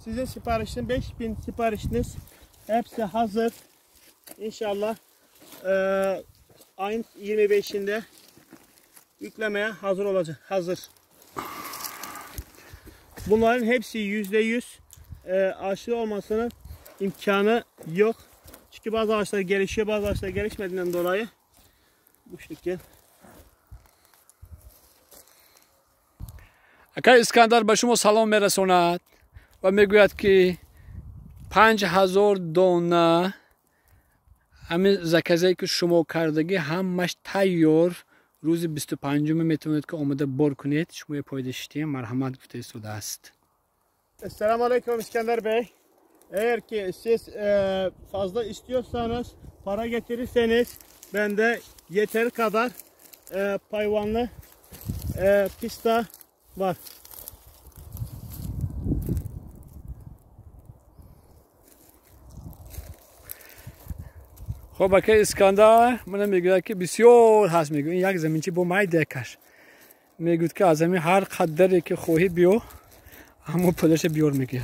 Sizin siparişiniz 5000 siparişiniz hepsi hazır. İnşallah ayın 25'inde yüklemeye hazır olacak. Hazır. Bunların hepsi %100 aşı olmasının imkanı yok. Çünkü bazı ağaçlar gelişiyor, bazı ağaçlar gelişmediğinden dolayı bu şekilde. اکا اسکندر به شما سلام میرساند و میگوید که 5000 دانه همین زکزه‌ای که شما کردگی همش تیار روز 25 میتونید که آماده بار کنید. شما پایداشتی مرحمت گفته ایستاده است. Esselamu Aleyküm İskender Bey. Eğer ki siz fazla istiyorsanız, para getirirseniz bende yeteri kadar payvanlı pista var. خب اکا اسکندر من میگوید که بسیار هست. میگوید این یک زمینچی با مای دکش. میگوید که از همین هر قدری که خواهی بیو اما پدرش بیار میگه.